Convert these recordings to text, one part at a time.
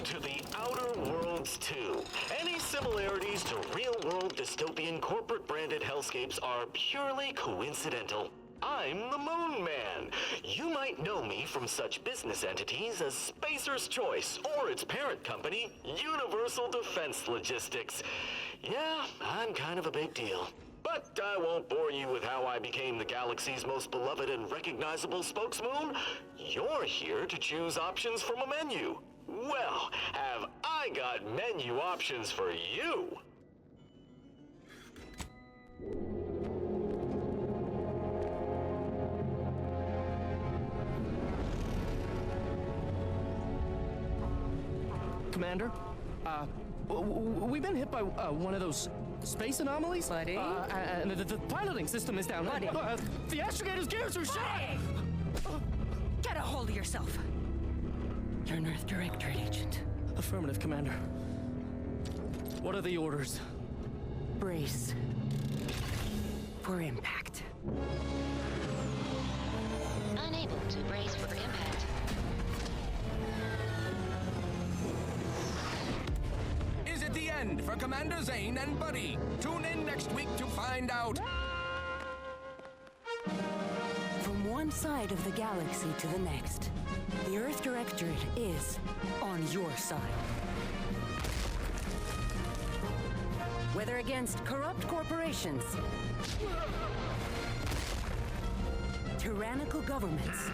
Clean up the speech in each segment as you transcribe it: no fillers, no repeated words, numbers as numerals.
to the Outer Worlds 2. Any similarities to real-world dystopian corporate-branded hellscapes are purely coincidental. I'm the Moon Man. You might know me from such business entities as Spacer's Choice or its parent company, Universal Defense Logistics. Yeah, I'm kind of a big deal. But I won't bore you with how I became the galaxy's most beloved and recognizable spokesmoon. You're here to choose options from a menu. Well, have I got menu options for you? Commander, we've been hit by one of those space anomalies. Buddy? And the piloting system is down. Buddy? The astrogator's gears are shot! Get a hold of yourself. You're an Earth Directorate agent. Affirmative, Commander. What are the orders? Brace for impact. Unable to brace for impact. Is it the end for Commander Zane and Buddy? Tune in next week to find out. From one side of the galaxy to the next, the Earth Directorate is on your side. Whether against corrupt corporations, tyrannical governments,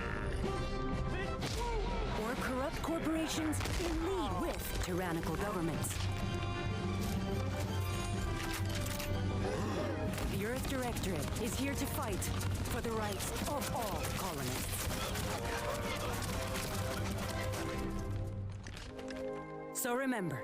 or corrupt corporations in league with tyrannical governments, the Earth Directorate is here to fight for the rights of all colonists. So remember,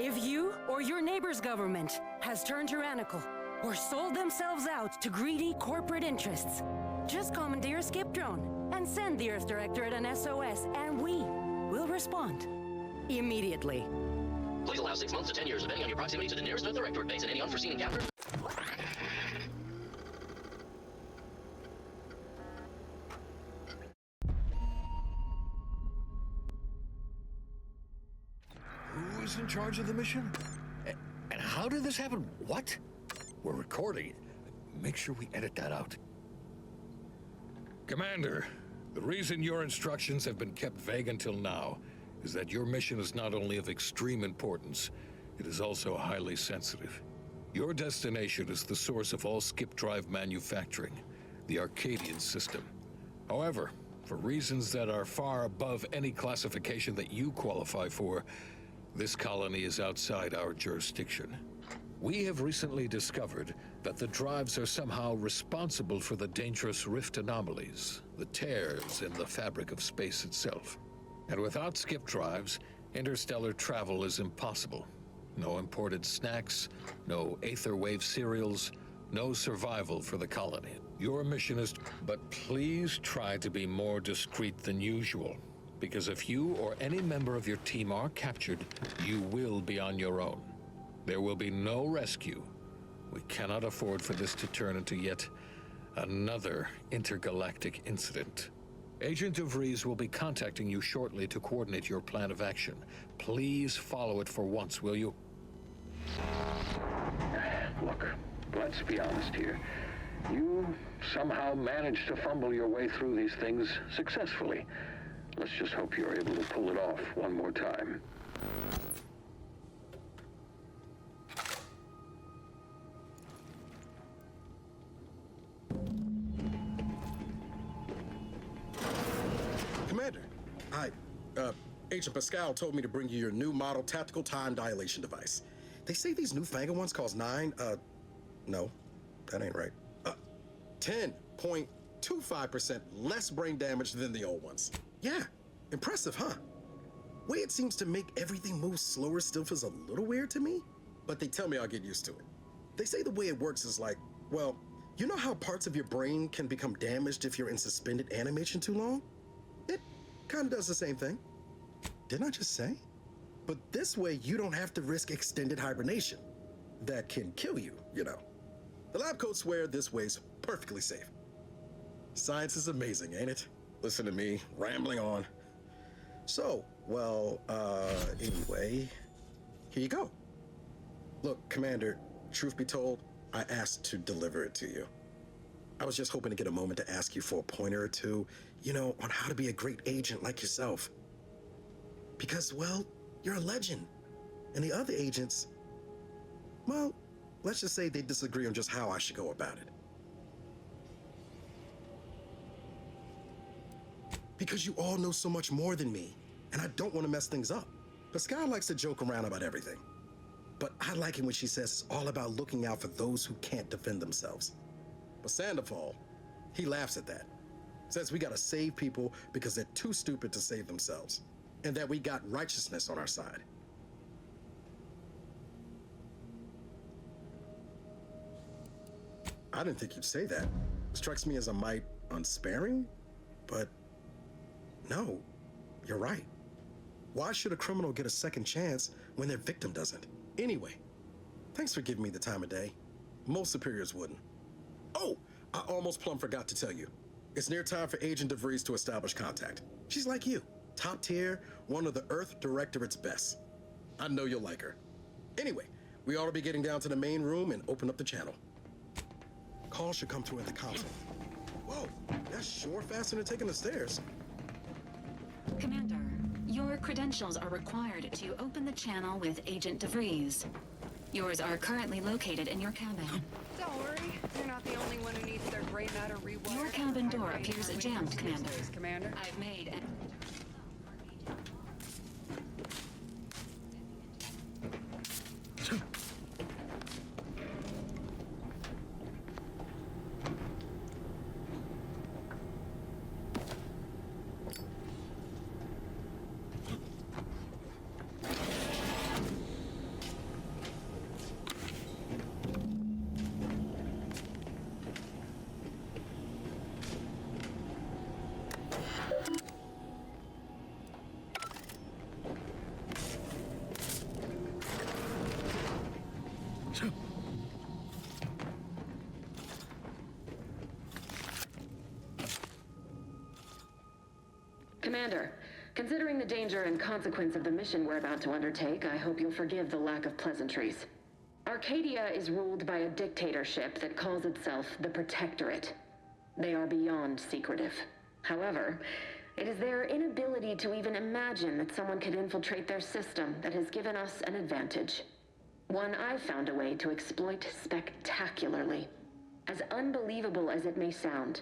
if you or your neighbor's government has turned tyrannical or sold themselves out to greedy corporate interests, just commandeer a skip drone and send the Earth Directorate an SOS, and we will respond immediately. Please allow 6 months to 10 years, depending on your proximity to the nearest Earth Directorate base and any unforeseen encounter. Who's in charge of the mission? And how did this happen? What? We're recording it. Make sure we edit that out. Commander, the reason your instructions have been kept vague until now is that your mission is not only of extreme importance, it is also highly sensitive. Your destination is the source of all skip drive manufacturing, the Arcadian system. However, for reasons that are far above any classification that you qualify for, this colony is outside our jurisdiction. We have recently discovered that the drives are somehow responsible for the dangerous rift anomalies, the tears in the fabric of space itself. And without skip drives, interstellar travel is impossible. No imported snacks, no aether wave cereals, no survival for the colony. Your mission is... But please try to be more discreet than usual, because if you or any member of your team are captured, you will be on your own. There will be no rescue. We cannot afford for this to turn into yet another intergalactic incident. Agent DeVries will be contacting you shortly to coordinate your plan of action. Please follow it for once, will you? Look, let's be honest here. You somehow managed to fumble your way through these things successfully. Let's just hope you're able to pull it off one more time. Commander, Agent Pascal told me to bring you your new model tactical time dilation device. They say these newfangled ones cause no, that ain't right. 10.25% less brain damage than the old ones. Yeah, impressive, huh? Way it seems to make everything move slower still feels a little weird to me, but they tell me I'll get used to it. They say the way it works is like, well, you know how parts of your brain can become damaged if you're in suspended animation too long? It kind of does the same thing. Didn't I just say? But this way, you don't have to risk extended hibernation. That can kill you, you know. The lab coats swear this way's perfectly safe. Science is amazing, ain't it? Listen to me, rambling on. So, Well, anyway, here you go. Look, Commander, truth be told, I asked to deliver it to you. I was just hoping to get a moment to ask you for a pointer or two, on how to be a great agent like yourself. Because, well, you're a legend. And the other agents, well, let's just say they disagree on just how I should go about it. Because you all know so much more than me, and I don't want to mess things up. But Sky likes to joke around about everything. But I like it when she says it's all about looking out for those who can't defend themselves. But Sandoval, he laughs at that. Says we gotta save people because they're too stupid to save themselves. And that we got righteousness on our side. I didn't think you'd say that. It strikes me as a mite unsparing, but no, you're right. Why should a criminal get a second chance when their victim doesn't? Anyway, thanks for giving me the time of day. Most superiors wouldn't. Oh, I almost plumb forgot to tell you. It's near time for Agent DeVries to establish contact. She's like you, top tier, one of the Earth Directorate's best. I know you'll like her. Anyway, we ought to be getting down to the main room and open up the channel. Calls should come through in the console. Whoa, that's sure faster than taking the stairs. Commander, your credentials are required to open the channel with Agent DeVries. Yours are currently located in your cabin. Don't worry, you're not the only one who needs their gray matter rewired. Your cabin door appears jammed, Commander. Commander. I've made an... Commander, considering the danger and consequence of the mission we're about to undertake, I hope you'll forgive the lack of pleasantries. Arcadia is ruled by a dictatorship that calls itself the Protectorate. They are beyond secretive. However, it is their inability to even imagine that someone could infiltrate their system that has given us an advantage. One I've found a way to exploit spectacularly. As unbelievable as it may sound,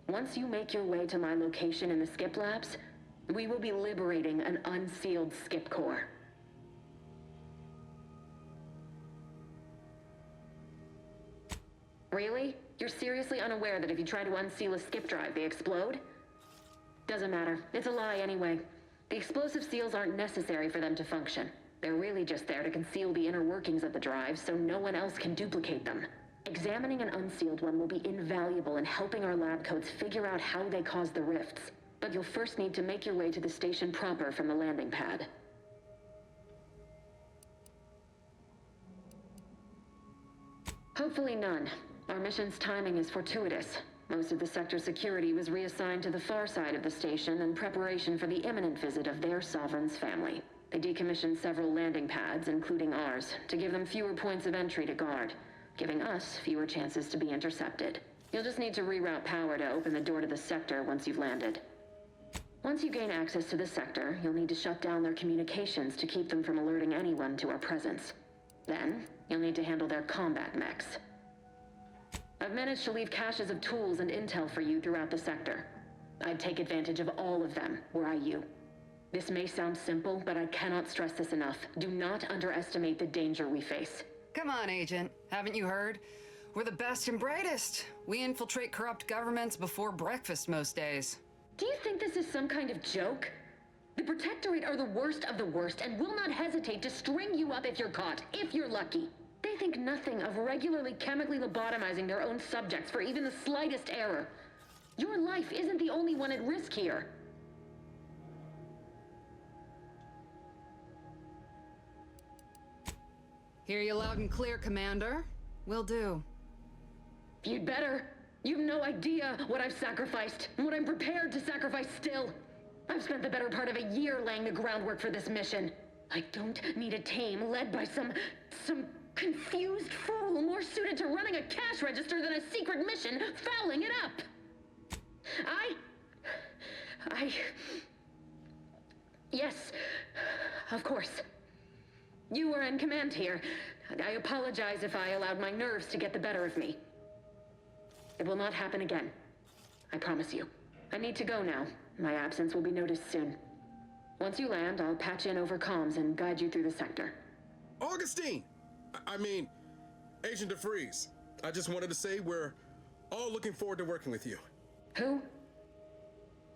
once you make your way to my location in the Skip Labs, we will be liberating an unsealed Skip core. Really? You're seriously unaware that if you try to unseal a skip drive, they explode? Doesn't matter. It's a lie anyway. The explosive seals aren't necessary for them to function. They're really just there to conceal the inner workings of the drive so no one else can duplicate them. Examining an unsealed one will be invaluable in helping our lab coats figure out how they cause the rifts. But you'll first need to make your way to the station proper from the landing pad. Hopefully none. Our mission's timing is fortuitous. Most of the sector's security was reassigned to the far side of the station in preparation for the imminent visit of their sovereign's family. They decommissioned several landing pads, including ours, to give them fewer points of entry to guard, giving us fewer chances to be intercepted. You'll just need to reroute power to open the door to the sector once you've landed. Once you gain access to the sector, you'll need to shut down their communications to keep them from alerting anyone to our presence. Then, you'll need to handle their combat mechs. I've managed to leave caches of tools and intel for you throughout the sector. I'd take advantage of all of them, were I you. This may sound simple, but I cannot stress this enough. Do not underestimate the danger we face. Come on, Agent. Haven't you heard? We're the best and brightest. We infiltrate corrupt governments before breakfast most days. Do you think this is some kind of joke? The Protectorate are the worst of the worst and will not hesitate to string you up if you're caught, if you're lucky. They think nothing of regularly chemically lobotomizing their own subjects for even the slightest error. Your life isn't the only one at risk here. Hear you loud and clear, Commander. Will do. You'd better. You've no idea what I've sacrificed, and what I'm prepared to sacrifice still. I've spent the better part of a year laying the groundwork for this mission. I don't need a team led by some confused fool more suited to running a cash register than a secret mission fouling it up. Yes, of course. You were in command here. I apologize if I allowed my nerves to get the better of me. It will not happen again. I promise you. I need to go now. My absence will be noticed soon. Once you land, I'll patch in over comms and guide you through the sector. Augustine! I mean, Agent DeVries. I just wanted to say we're all looking forward to working with you. Who?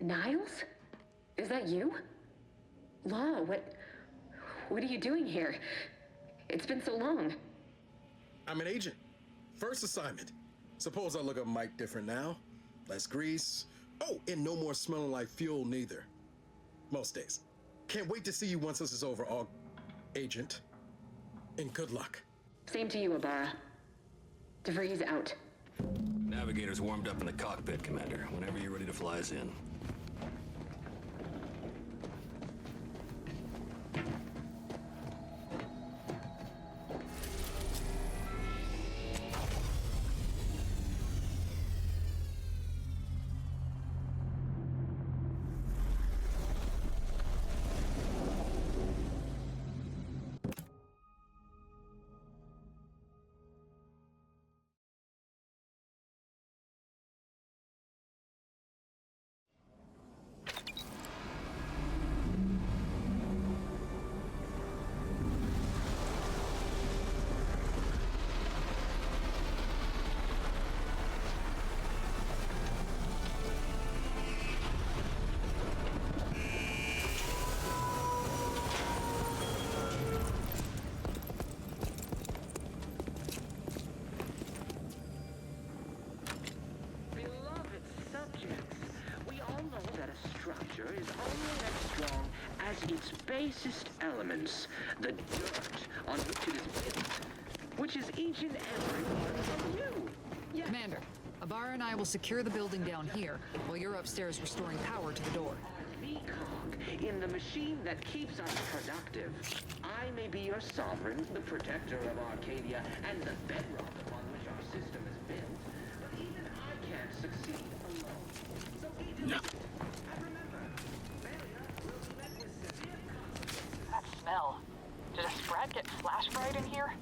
Niles? Is that you? Law, what are you doing here? It's been so long. I'm an agent. First assignment. Suppose I look a mite different now. Less grease. Oh, and no more smelling like fuel neither. Most days. Can't wait to see you once this is over, Agent. And good luck. Same to you, Ibarra. DeVries out. Navigator's warmed up in the cockpit, Commander. Whenever you're ready to fly us in. Its basest elements, the dirt on which it is built, which is each and every one of you. Yes. Commander, Ibarra and I will secure the building down here, while you're upstairs restoring power to the door. The cog in the machine that keeps us productive. I may be your sovereign, the protector of Arcadia, and the bedrock upon which our system is built, but even I can't succeed alone. So eat it. Smell. Did a Sprat get flash fried in here?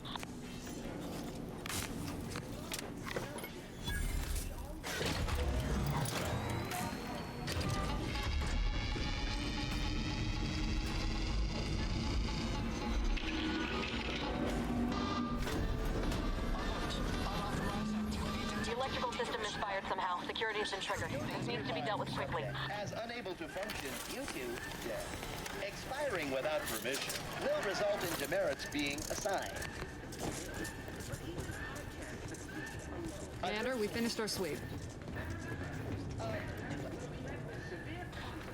The electrical system misfired somehow. Security has been triggered. This needs to be dealt with quickly. As unable to function due to death. Expiring without permission will result in demerits being assigned. Commander, we finished our sweep.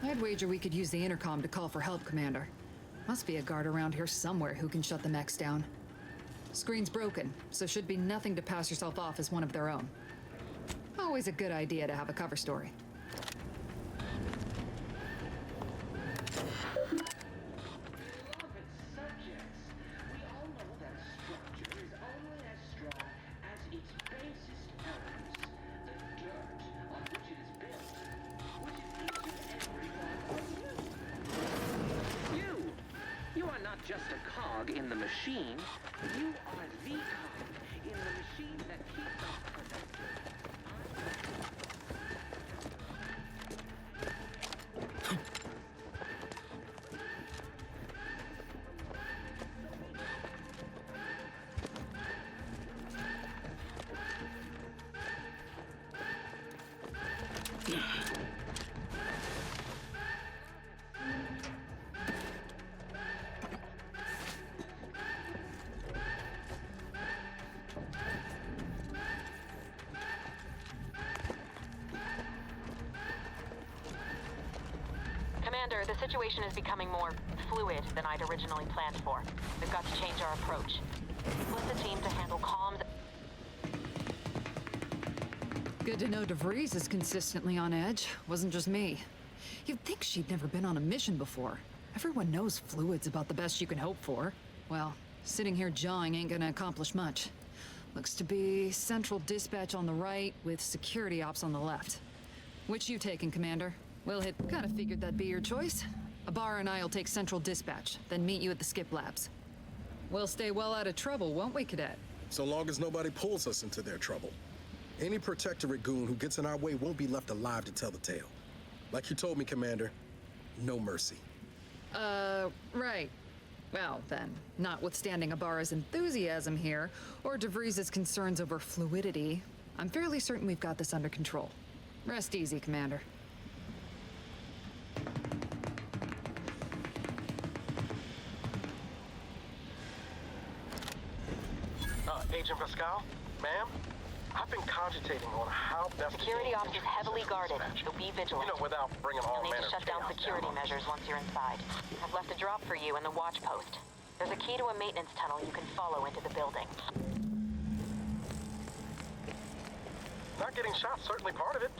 I'd wager we could use the intercom to call for help, Commander. Must be a guard around here somewhere who can shut the mechs down. Screen's broken, so should be nothing to pass yourself off as one of their own. Always a good idea to have a cover story. Just a cog in the machine, you are the cog in the machine that keeps us productive. Commander, the situation is becoming more fluid than I'd originally planned for. We've got to change our approach. Split the team to handle comms. Good to know DeVries is consistently on edge. Wasn't just me. You'd think she'd never been on a mission before. Everyone knows fluid's about the best you can hope for. Well, sitting here jawing ain't gonna accomplish much. Looks to be central dispatch on the right with security ops on the left. Which you taking, Commander? We'll hit... Kinda figured that'd be your choice. Abar and I'll take central dispatch, then meet you at the skip labs. We'll stay well out of trouble, won't we, Cadet? So long as nobody pulls us into their trouble. Any Protectorate goon who gets in our way won't be left alive to tell the tale. Like you told me, Commander, no mercy. Right. Well, then, notwithstanding Abar's enthusiasm here, or DeVries' concerns over fluidity, I'm fairly certain we've got this under control. Rest easy, Commander. Agent Pascal? Ma'am? I've been cogitating on how best Security ops is heavily guarded, so be vigilant. You know, without bringing all You'll need manner to shut down security measures once you're inside. I've left a drop for you in the watch post. There's a key to a maintenance tunnel you can follow into the building. Not getting shot, certainly part of it.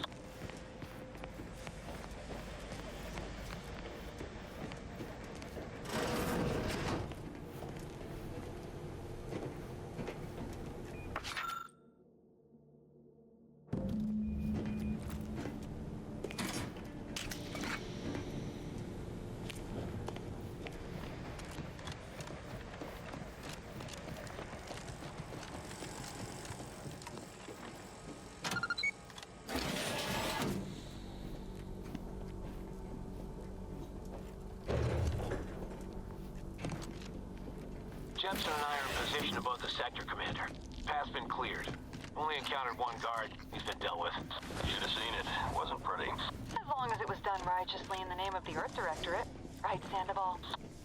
Jepson and I are in position above the sector, Commander. Path's been cleared. Only encountered one guard. He's been dealt with. You should have seen it. It wasn't pretty. As long as it was done righteously in the name of the Earth Directorate. Right, Sandoval?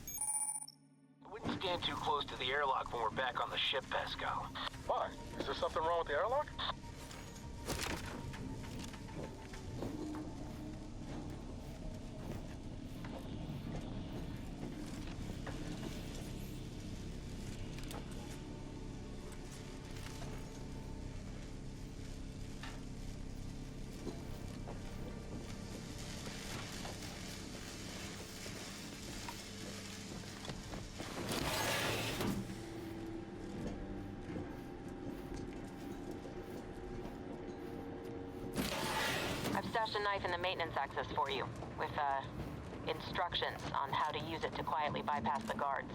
I wouldn't stand too close to the airlock when we're back on the ship, Pascal. Why? Is there something wrong with the airlock? Stashed a knife in the maintenance access for you, with, instructions on how to use it to quietly bypass the guards.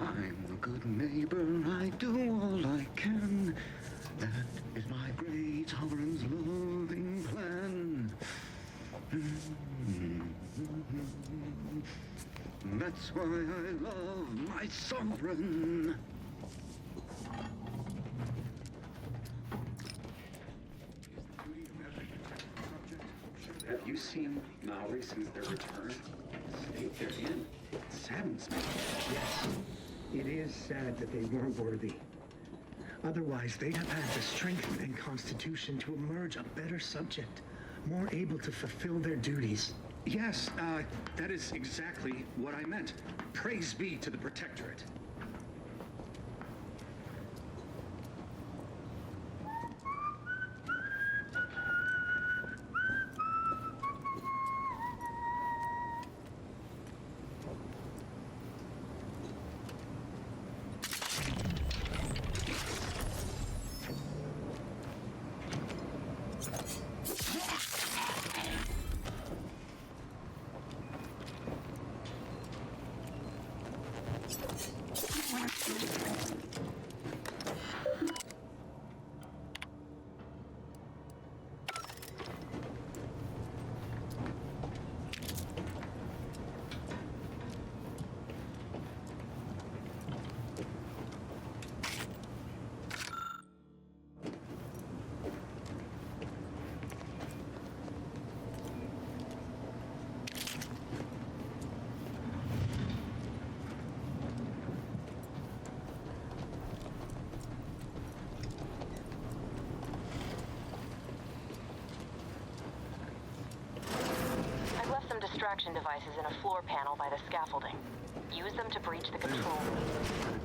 I'm a good neighbor, I do all I can. That is my great sovereign's loving plan. That's why I love my sovereign. Have you seen Maori since their return? The state they're in. It saddens me. Yes, it is sad that they weren't worthy. Otherwise, they'd have had the strength and constitution to emerge a better subject, more able to fulfill their duties. Yes, that is exactly what I meant. Praise be to the Protectorate. extraction devices in a floor panel by the scaffolding. Use them to breach the control room.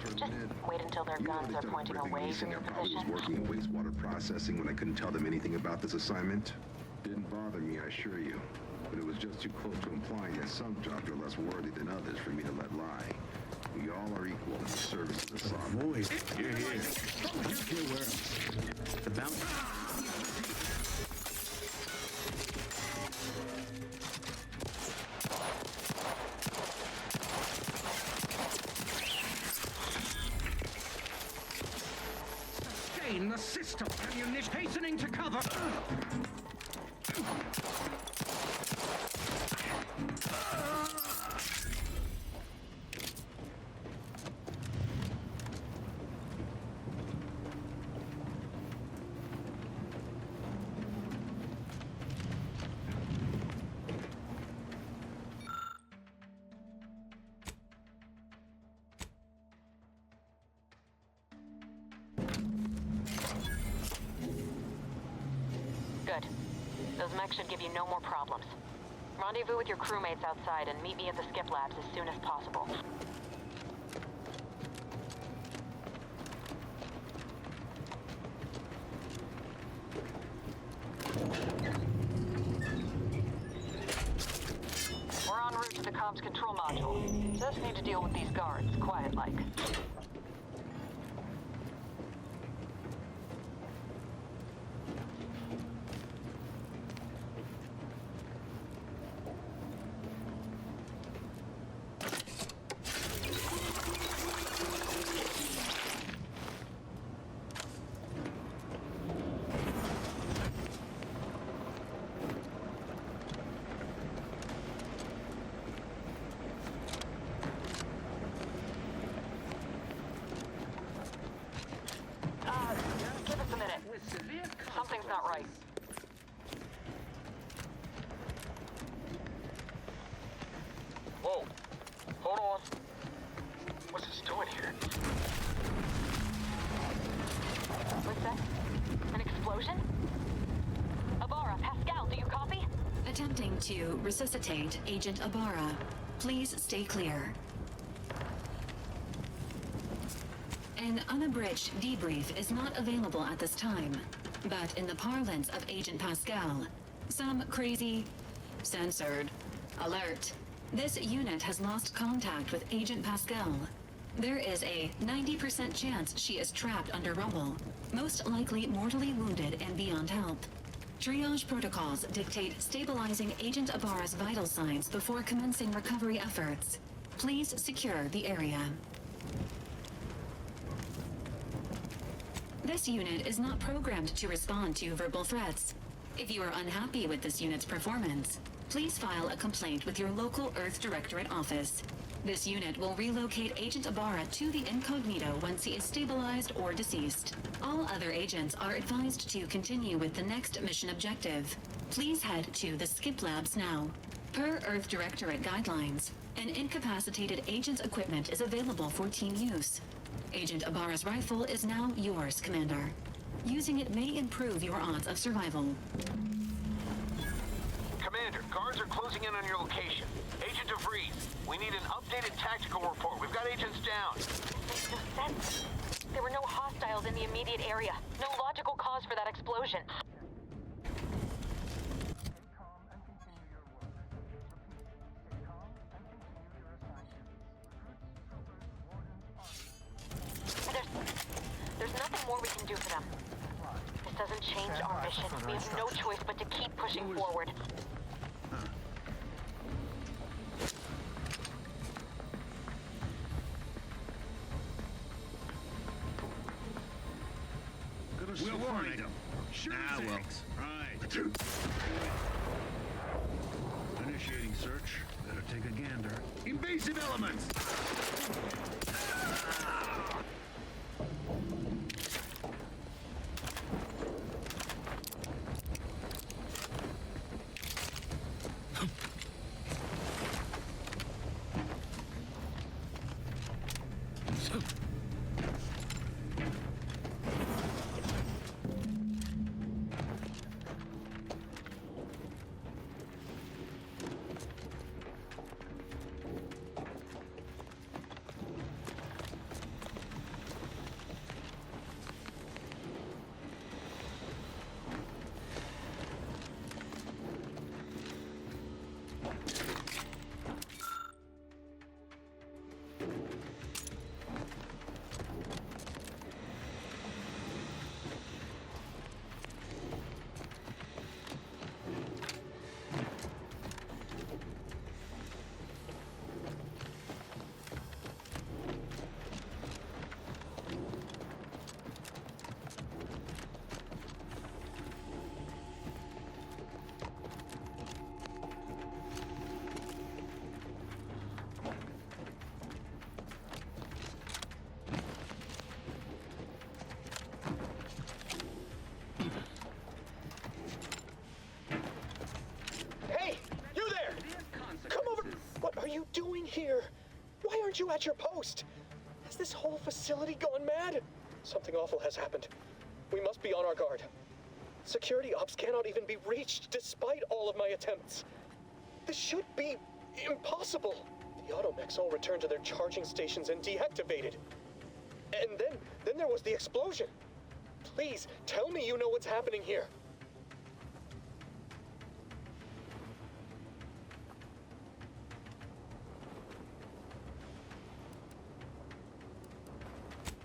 Just wait until their guns are pointing away from your position. I was working in wastewater processing when I couldn't tell them anything about this assignment. Didn't bother me, I assure you. But it was just too close to implying that some jobs are less worthy than others for me to let lie. We all are equal in the service of the sovereign. Boys, you're here. You're where? The bounty. Sustain the system. Ammunition hastening to cover. Good. Those mechs should give you no more problems. Rendezvous with your crewmates outside and meet me at the skip labs as soon as possible. We're en route to the comms control module. Just need to deal with these guards, quiet-like. Give us a minute. Something's not right. Whoa. Hold on. What's this doing here? What's that? An explosion? Abara, Pascal, do you copy? Attempting to resuscitate Agent Abara. Please stay clear. An unabridged debrief is not available at this time, but in the parlance of Agent Pascal, some crazy, censored, alert. This unit has lost contact with Agent Pascal. There is a 90% chance she is trapped under rubble, most likely mortally wounded and beyond help. Triage protocols dictate stabilizing Agent Abara's vital signs before commencing recovery efforts. Please secure the area. This unit is not programmed to respond to verbal threats. If you are unhappy with this unit's performance, please file a complaint with your local Earth Directorate office. This unit will relocate Agent Abara to the incognito once he is stabilized or deceased. All other agents are advised to continue with the next mission objective. Please head to the skip labs now. Per Earth Directorate guidelines, an incapacitated agent's equipment is available for team use. Agent Abara's rifle is now yours, Commander. Using it may improve your odds of survival. Commander, guards are closing in on your location. Agent DeVries, we need an updated tactical report. We've got agents down. This makes no sense. There were no hostiles in the immediate area. No logical cause for that explosion. There's nothing more we can do for them. This doesn't change our mission. We have no choice but to keep pushing forward. We'll find him. Sure well. Right. Initiating search. Better take a gander. Invasive elements! at your post. Has this whole facility gone mad? Something awful has happened. We must be on our guard. Security ops cannot even be reached despite all of my attempts. This should be impossible. The automechs all returned to their charging stations and deactivated. And then there was the explosion. Please, tell me you know what's happening here.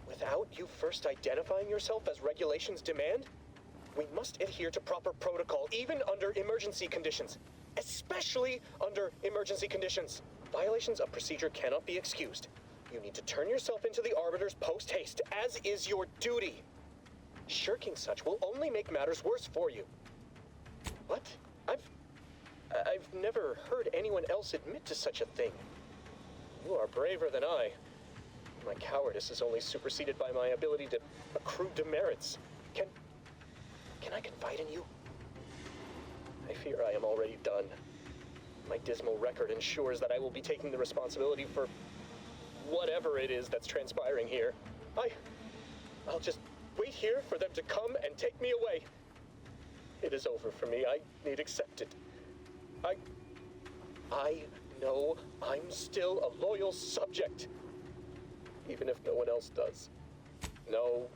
Without you first identifying yourself as regulations demand, we must adhere to proper protocol, even under emergency conditions. Especially under emergency conditions. Violations of procedure cannot be excused. You need to turn yourself into the Arbiters post-haste, as is your duty. Shirking such will only make matters worse for you. What? I've never heard anyone else admit to such a thing. You are braver than I. My cowardice is only superseded by my ability to accrue demerits. Can I confide in you? I fear I am already done. My dismal record ensures that I will be taking the responsibility for whatever it is that's transpiring here. I'll just wait here for them to come and take me away. It is over for me. I need accept it. I know I'm still a loyal subject, even if no one else does. No,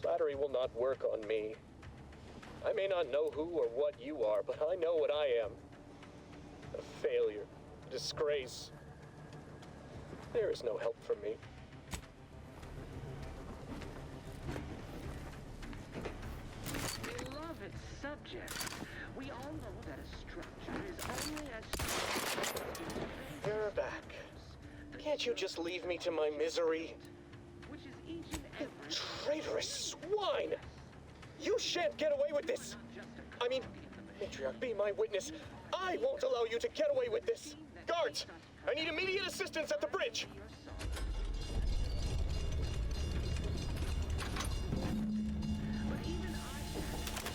flattery will not work on me. I may not know who or what you are, but I know what I am. A failure, a disgrace. There is no help for me. Beloved subjects, we all know that a structure is only as... You're back. Can't you just leave me to my misery? Which is each and every... Traitorous swine! You shan't get away with this! I mean, Matriarch, be my witness. I won't allow you to get away with this! Guards! I need immediate assistance at the bridge!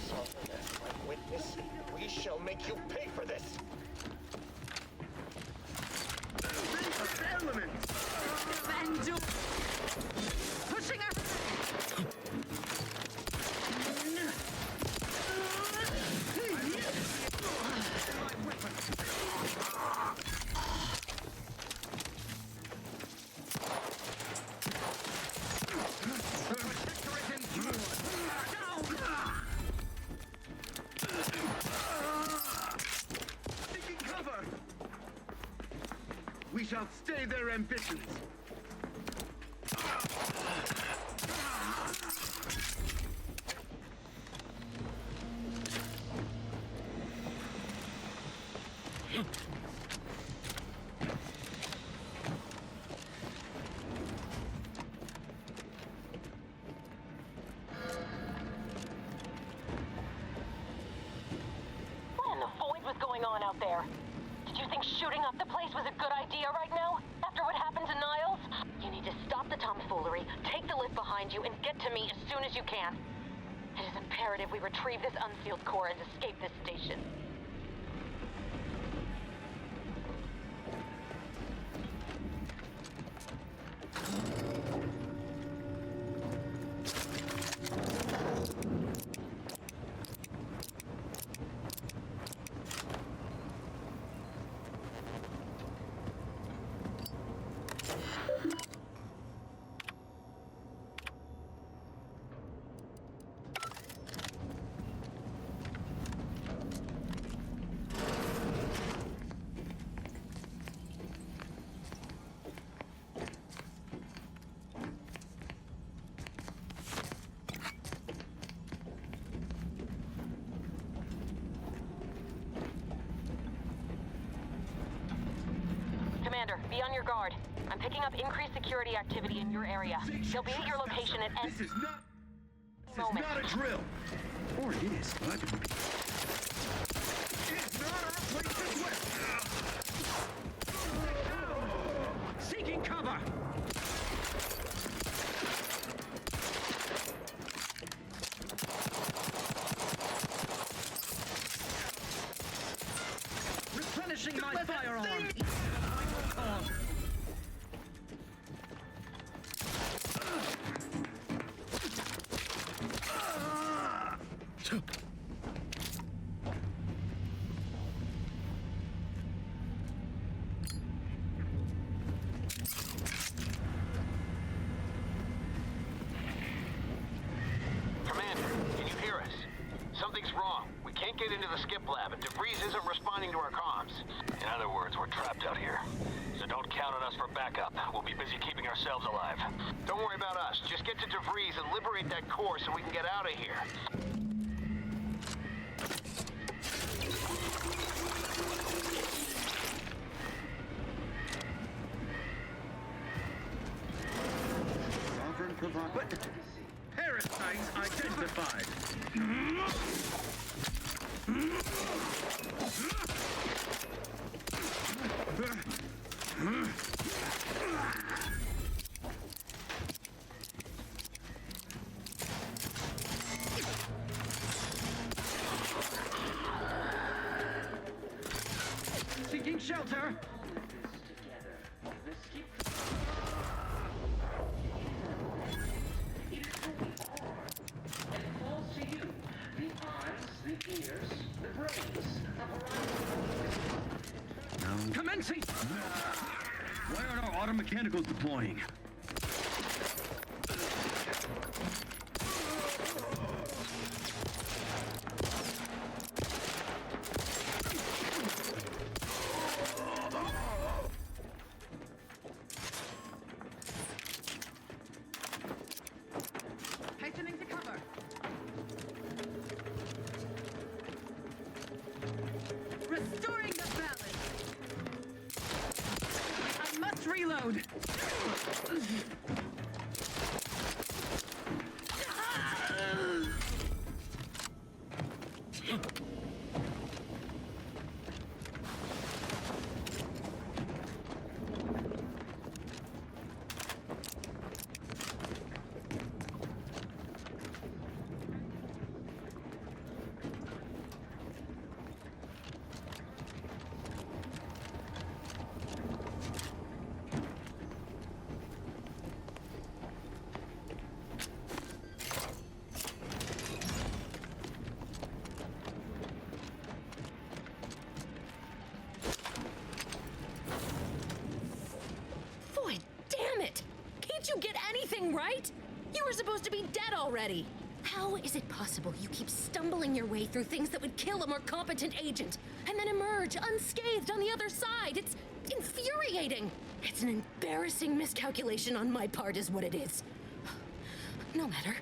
Sovereign as my witness, we shall make you pay for this! Elements! Vandal! Pushing her! Taking cover! We shall stay their ambitions. What in the void was going on out there? Did you think shooting up the place was a good idea right now? After what happened to Niles? You need to stop the tomfoolery, take the lift behind you, and get to me as soon as you can. It is imperative we retrieve this unsealed core and escape this station. Commander, be on your guard. I'm picking up increased security activity in your area. They'll be at your location at any moment. Not a drill! Or it is, but... It's not our place to dwell! Seeking cover! Replenishing my firearm! Commander, can you hear us? Something's wrong. We can't get into the skip lab, and DeVries isn't responding to our comms. In other words, we're trapped out here. So don't count on us for backup. We'll be busy keeping ourselves alive. Don't worry about us. Just get to DeVries and liberate that core so we can get out of here. Sovereign provide. Parasites identified. Seeking shelter. Commencing! Why aren't our automechanicals deploying? Hastening to cover. Restoring the balance. I must reload. Boy, damn it! Can't you get anything right? You were supposed to be dead already. How is it possible you keep stumbling your way through things that would kill a more competent agent, and then emerge unscathed on the other side? It's infuriating. It's an embarrassing miscalculation on my part is what it is. No matter.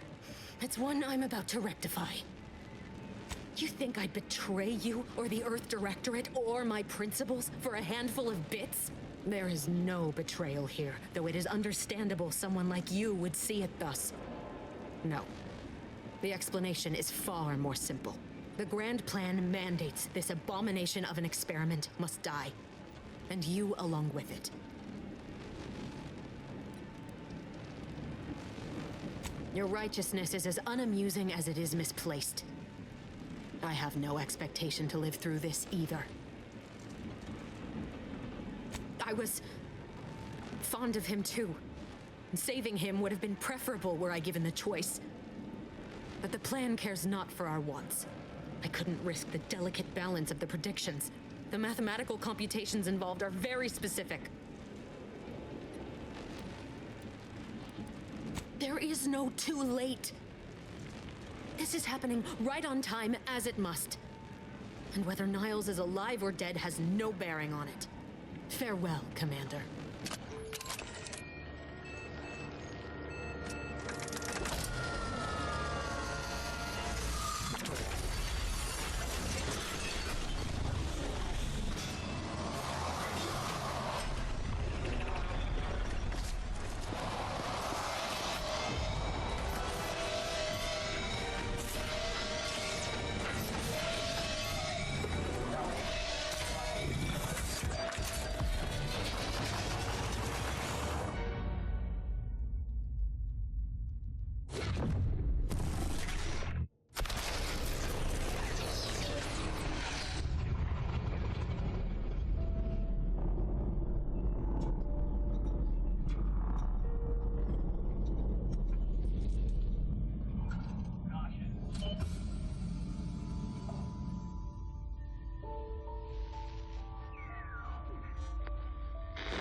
It's one I'm about to rectify. You think I'd betray you, or the Earth Directorate, or my principals for a handful of bits? There is no betrayal here, though it is understandable someone like you would see it thus. No. The explanation is far more simple. The grand plan mandates this abomination of an experiment must die. And you along with it. Your righteousness is as unamusing as it is misplaced. I have no expectation to live through this either. I was fond of him too. Saving him would have been preferable were I given the choice. But the plan cares not for our wants. I couldn't risk the delicate balance of the predictions. The mathematical computations involved are very specific. There is no too late. This is happening right on time, as it must. And whether Niles is alive or dead has no bearing on it. Farewell, Commander.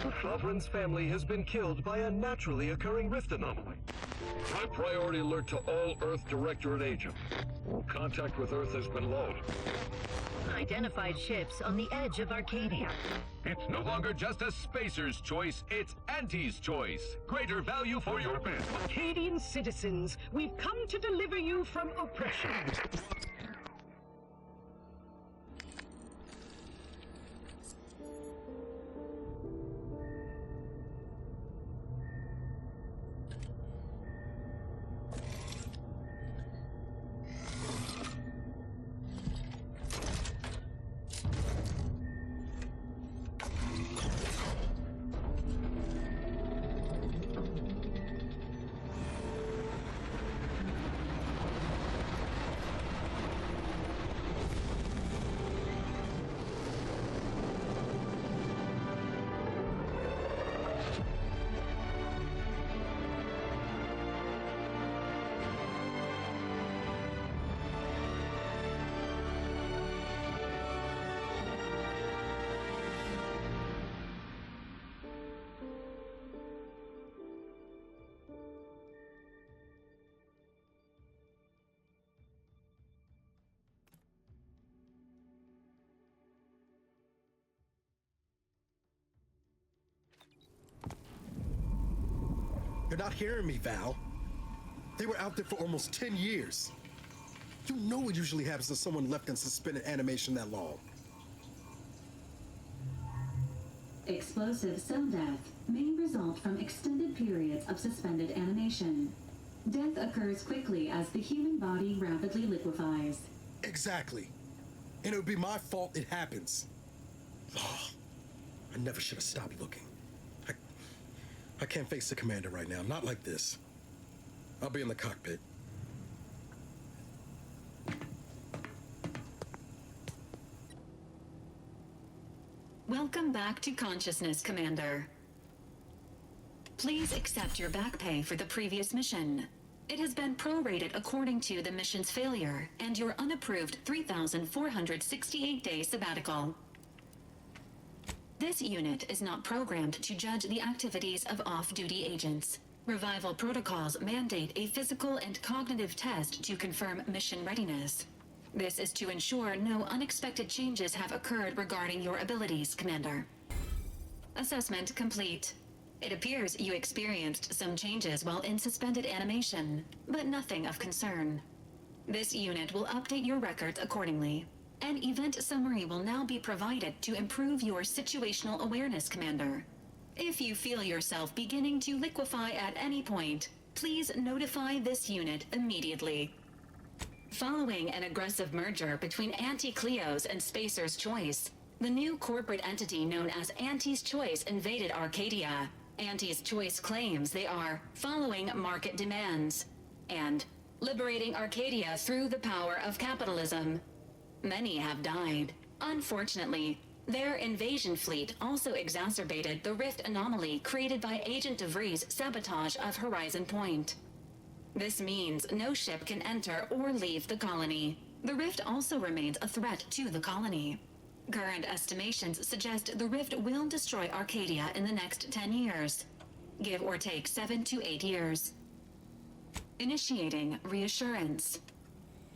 The Sovereign's family has been killed by a naturally occurring rift anomaly. High priority alert to all Earth Directorate agents. All contact with Earth has been lost. Identified ships on the edge of Arcadia. It's no longer just a spacer's choice, it's Auntie's choice. Greater value for your bid. Arcadian citizens, we've come to deliver you from oppression. You're not hearing me, Val. They were out there for almost 10 years. You know what usually happens to someone left in suspended animation that long. Explosive cell death may result from extended periods of suspended animation. Death occurs quickly as the human body rapidly liquefies. Exactly. And it would be my fault it happens. Oh, I never should have stopped looking. I can't face the commander right now, not like this. I'll be in the cockpit. Welcome back to consciousness, Commander. Please accept your back pay for the previous mission. It has been prorated according to the mission's failure and your unapproved 3,468-day sabbatical. This unit is not programmed to judge the activities of off-duty agents. Revival protocols mandate a physical and cognitive test to confirm mission readiness. This is to ensure no unexpected changes have occurred regarding your abilities, Commander. Assessment complete. It appears you experienced some changes while in suspended animation, but nothing of concern. This unit will update your records accordingly. An event summary will now be provided to improve your situational awareness, Commander. If you feel yourself beginning to liquefy at any point, please notify this unit immediately. Following an aggressive merger between Anti-Cleo's and Spacer's Choice, the new corporate entity known as Auntie's Choice invaded Arcadia. Auntie's Choice claims they are following market demands and liberating Arcadia through the power of capitalism. Many have died. Unfortunately, their invasion fleet also exacerbated the rift anomaly created by Agent DeVries' sabotage of Horizon Point. This means no ship can enter or leave the colony. The rift also remains a threat to the colony. Current estimations suggest the rift will destroy Arcadia in the next 10 years. Give or take 7 to 8 years. Initiating reassurance.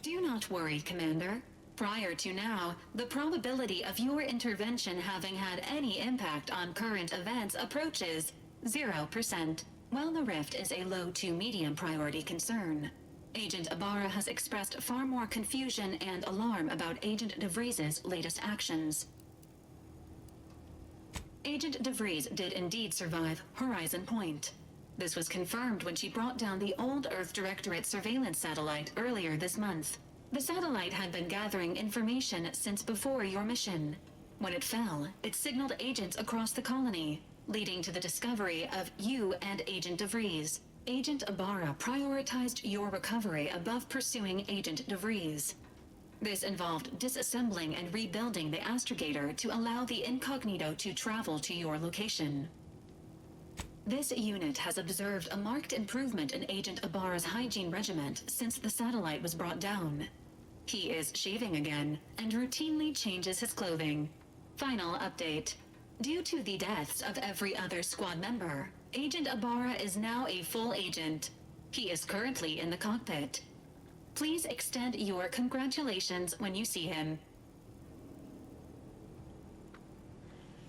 Do not worry, Commander. Prior to now, the probability of your intervention having had any impact on current events approaches 0%, while the rift is a low to medium priority concern. Agent Ibarra has expressed far more confusion and alarm about Agent DeVries' latest actions. Agent DeVries did indeed survive Horizon Point. This was confirmed when she brought down the old Earth Directorate surveillance satellite earlier this month. The satellite had been gathering information since before your mission. When it fell, it signaled agents across the colony, leading to the discovery of you and Agent DeVries. Agent Ibarra prioritized your recovery above pursuing Agent DeVries. This involved disassembling and rebuilding the astrogator to allow the incognito to travel to your location. This unit has observed a marked improvement in Agent Ibarra's hygiene regimen since the satellite was brought down. He is shaving again and routinely changes his clothing. Final update. Due to the deaths of every other squad member, Agent Ibarra is now a full agent. He is currently in the cockpit. Please extend your congratulations when you see him.